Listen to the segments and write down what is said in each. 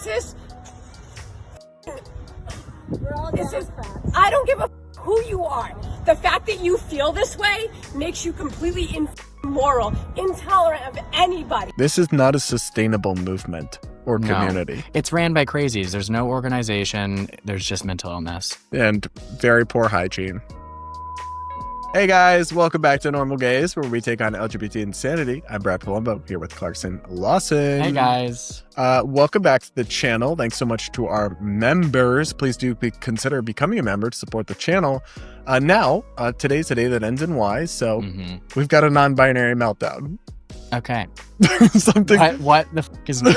fascist. I don't give a who you are. The fact that you feel this way makes you completely immoral, intolerant of anybody. This is not a sustainable movement or community. No. It's ran by crazies. There's no organization. There's just mental illness. And very poor hygiene. Hey guys, welcome back to Normal Gays, where we take on LGBT insanity. I'm Brad Polumbo, here with Clarkson Lawson. Hey guys. Welcome back to the channel. Thanks so much to our members. Please do consider becoming a member to support the channel. Today's a day that ends in Y, so we've got a non-binary meltdown. Okay. Something. What the f is new?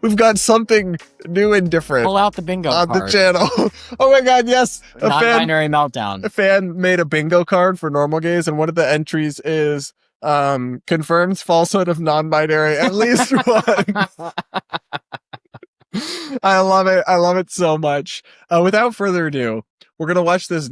We've got something new and different. Pull out the bingo on card. The channel. Oh my god, yes. Non-binary meltdown. A fan made a bingo card for Normal Gays, and one of the entries is confirms falsehood of non-binary at least once. I love it. I love it so much. Without further ado, we're going to watch this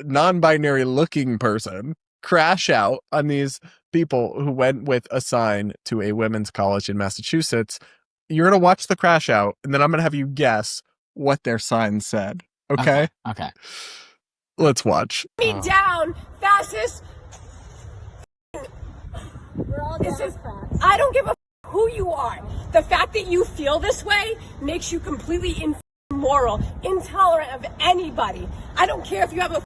non-binary looking person crash out on these people who went with a sign to a women's college in Massachusetts. You're going to watch the crash out, and then I'm going to have you guess what their sign said. Okay? Okay. Let's watch. Me down, fascist. I don't give a who you are. The fact that you feel this way makes you completely immoral, intolerant of anybody. I don't care if you have a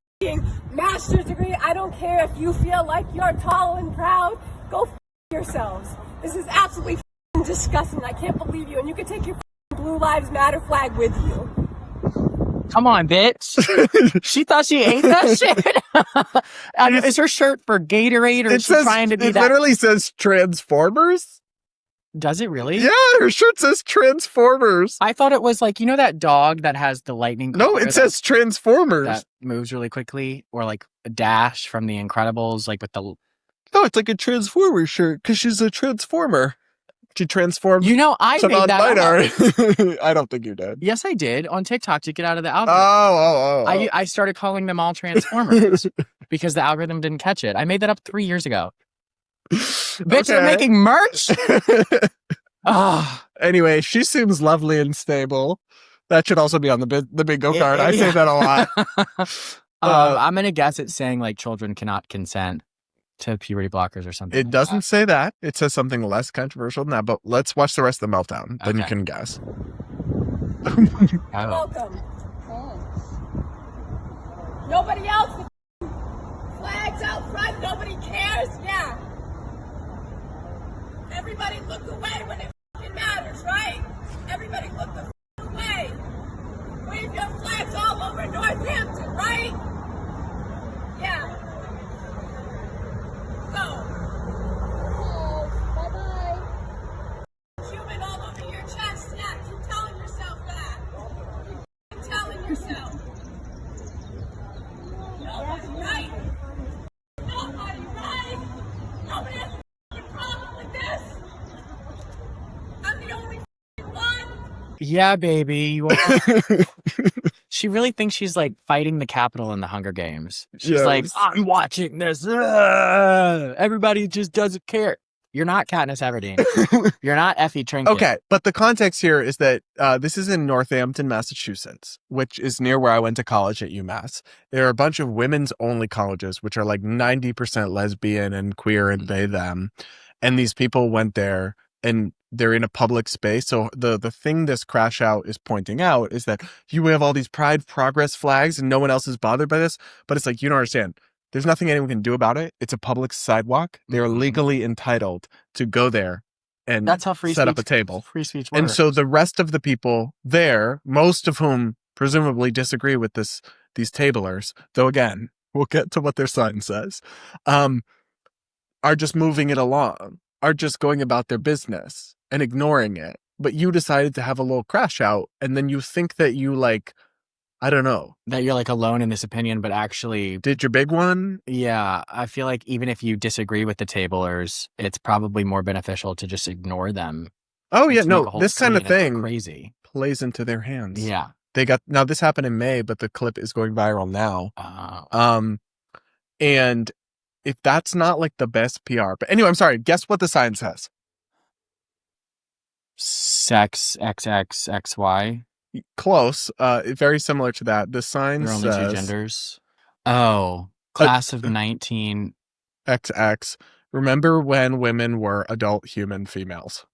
master's degree. I don't care if you feel like you're tall and proud. Go yourselves. This is absolutely disgusting. I can't believe you. And you can take your Blue Lives Matter flag with you. Come on, bitch. She thought she ate that shit. Is her shirt for Gatorade, or is she trying to be it that? It literally says Transformers. Does it really? Yeah, her shirt says Transformers. I thought it was like, you know that dog that has the lightning No, it says Transformers. That moves really quickly, or like a Dash from The Incredibles, like with the... No, it's like a Transformer shirt, because she's a Transformer. She transformed. You know, I made that up. I don't think you did. Yes, I did on TikTok to get out of the algorithm. Oh. I started calling them all Transformers because the algorithm didn't catch it. I made that up 3 years ago. Bitch, they're making merch? Anyway, she seems lovely and stable. That should also be on the bingo card. I say that a lot. I'm going to guess it's saying like children cannot consent to puberty blockers or something. It doesn't say that. It says something less controversial than that, but let's watch the rest of the meltdown. Then you can guess. Welcome. Nobody else. Flags out front. Nobody cares. Yeah. Everybody look away when it fucking matters, right? Everybody look the fucking away. Wave your flags all over Northampton, right? Yeah. Go. Bye-bye. Human all over your chest. Yeah, keep telling yourself that. Keep telling yourself. Nobody right. Nobody right. Nobody has a problem with this. I'm the only one. Yeah, baby. You are. She really thinks she's like fighting the Capitol in the Hunger Games. She's like, I'm watching this. Everybody just doesn't care. You're not Katniss Everdeen. You're not Effie Trinket. Okay, but the context here is that this is in Northampton, Massachusetts, which is near where I went to college at UMass. There are a bunch of women's-only colleges, which are like 90% lesbian and queer and they, them. And these people went there, and they're in a public space. So the thing this crash out is pointing out is that you have all these Pride Progress flags and no one else is bothered by this. But it's like, you don't understand. There's nothing anyone can do about it. It's a public sidewalk. They're legally entitled to go there and that's how set up a table. Free speech works. And so the rest of the people there, most of whom presumably disagree with these tablers, though again, we'll get to what their sign says, are just moving it along, are just going about their business and ignoring it. But you decided to have a little crash out, and then you think that you like, I don't know. That you're like alone in this opinion, but actually did your big one? Yeah, I feel like even if you disagree with the tablers, it's probably more beneficial to just ignore them. Oh yeah, no, this kind of thing crazy plays into their hands. Yeah. Now this happened in May, but the clip is going viral now. And if that's not like the best PR, but anyway, I'm sorry. Guess what the sign says? sex XXXY. Close. Very similar to that. The sign There are only two says genders. Oh, class of 19. XX. Remember when women were adult human females?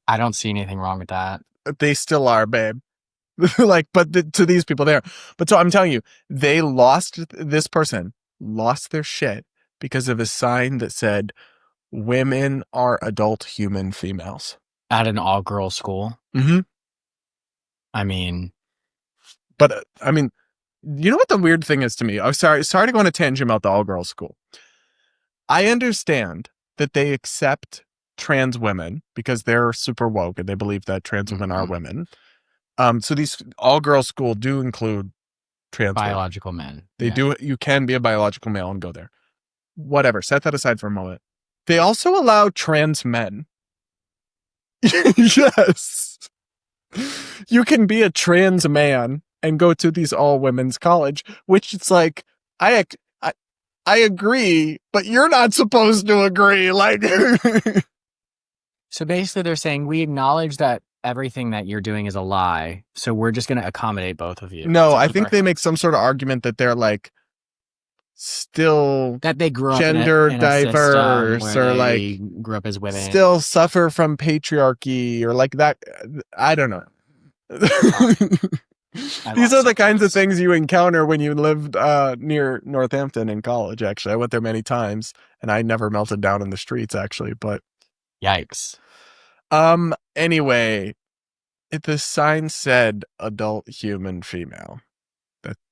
I don't see anything wrong with that. They still are, babe. Like, but to these people there. But so I'm telling you, this person lost their shit because of a sign that said women are adult human females. At an all-girls school. Mm-hmm. I mean, but I mean, you know what the weird thing is to me? I'm sorry to go on a tangent about the all-girls school. I understand that they accept trans women because they're super woke and they believe that trans women are women. So these all-girls school do include trans biological men. They do. You can be a biological male and go there. Whatever. Set that aside for a moment. They also allow trans men. Yes. You can be a trans man and go to these all-women's college, which it's like, I agree, but you're not supposed to agree. Like, so basically they're saying we acknowledge that everything that you're doing is a lie, so we're just going to accommodate both of you. No, I think they make some sort of argument that they're like still that they grew up gender in a diverse or they like grew up as women, still suffer from patriarchy or like that. I don't know. These are the kinds of things you encounter when you lived near Northampton in college. Actually, I went there many times and I never melted down in the streets actually, but yikes. Anyway, the sign said adult human female.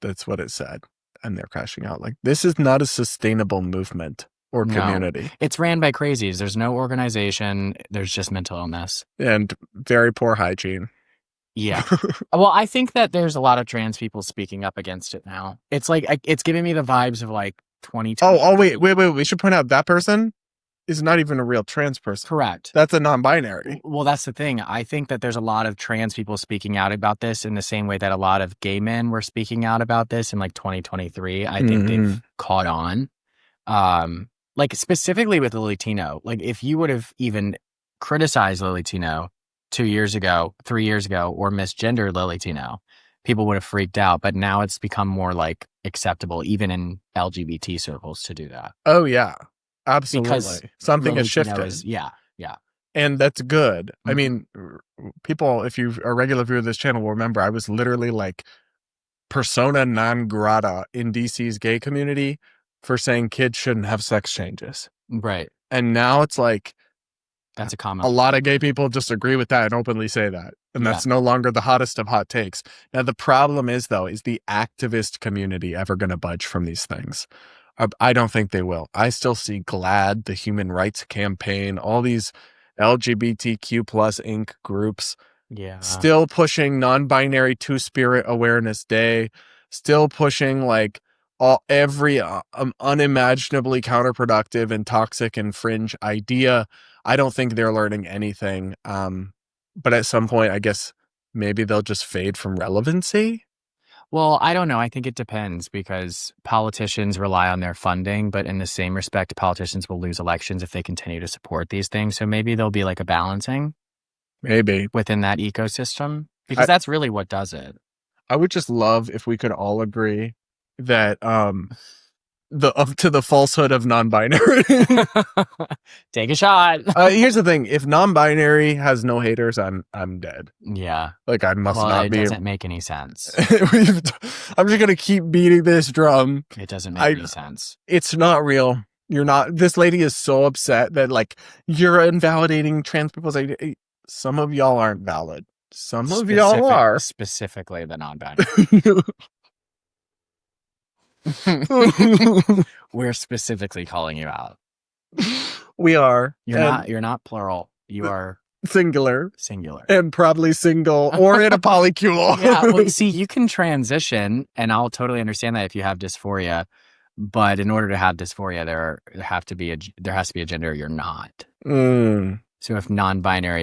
That's what it said. And they're crashing out. Like, this is not a sustainable movement or community. No. It's ran by crazies. There's no organization. There's just mental illness. And very poor hygiene. Yeah. Well, I think that there's a lot of trans people speaking up against it now. It's like, it's giving me the vibes of like 2020. Oh, wait. We should point out that person is not even a real trans person. Correct. That's a non-binary. Well, that's the thing. I think that there's a lot of trans people speaking out about this in the same way that a lot of gay men were speaking out about this in like 2023. I think they've caught on. Like specifically with the Latino, like if you would have even criticized the Latino 2 years ago, 3 years ago, or misgendered the Latino, people would have freaked out. But now it's become more like acceptable, even in LGBT circles, to do that. Oh, yeah. Absolutely. Because something has shifted. Yeah. And that's good. Mm-hmm. I mean, people, if you're a regular viewer of this channel, will remember I was literally like persona non grata in DC's gay community for saying kids shouldn't have sex changes. Right. And now it's like, that's a common. A lot of gay people just agree with that and openly say that. And that's no longer the hottest of hot takes. Now, the problem is, though, is the activist community ever going to budge from these things? I don't think they will. I still see GLAAD, the Human Rights Campaign, all these LGBTQ plus Inc. groups still pushing non-binary Two-Spirit Awareness Day, still pushing like every unimaginably counterproductive and toxic and fringe idea. I don't think they're learning anything. But at some point, I guess maybe they'll just fade from relevancy. Well, I don't know. I think it depends because politicians rely on their funding, but in the same respect, politicians will lose elections if they continue to support these things. So maybe there'll be like a balancing within that ecosystem because that's really what does it. I would just love if we could all agree that to the falsehood of non-binary. Take a shot. Here's the thing: if non-binary has no haters, I'm dead. Yeah, like I must not be. It doesn't make any sense. I'm just gonna keep beating this drum. It doesn't make any sense. It's not real. You're not. This lady is so upset that like you're invalidating trans people's identity. Some of y'all aren't valid. Some of y'all are. Specifically the non-binary. We're specifically calling you out. We are. You're not plural. You are singular. And probably single or in a polycule. Yeah, well, see, you can transition and I'll totally understand that if you have dysphoria, but in order to have dysphoria there has to be a gender you're not. So if non-binary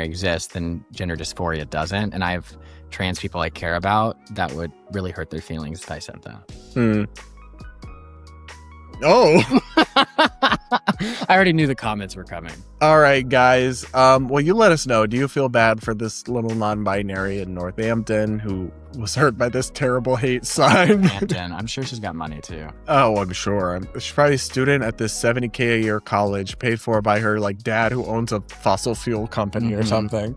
exists, then gender dysphoria doesn't. And I have trans people I care about, that would really hurt their feelings if I said that. Oh. I already knew the comments were coming. All right, guys. Well, you let us know. Do you feel bad for this little non-binary in Northampton who was hurt by this terrible hate sign? Hampton, I'm sure she's got money too. Oh, I'm sure. She's probably a student at this $70K a year college, paid for by her like dad who owns a fossil fuel company or something.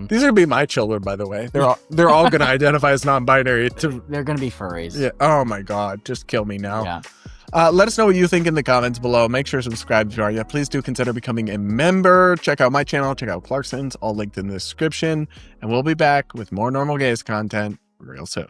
These are gonna be my children, by the way. They're all gonna identify as non-binary. They're gonna be furries. Yeah. Oh my God. Just kill me now. Yeah. Let us know what you think in the comments below. Make sure to subscribe if you are yet. Please do consider becoming a member. Check out my channel. Check out Clarkson's. All linked in the description. And we'll be back with more normal gays content real soon.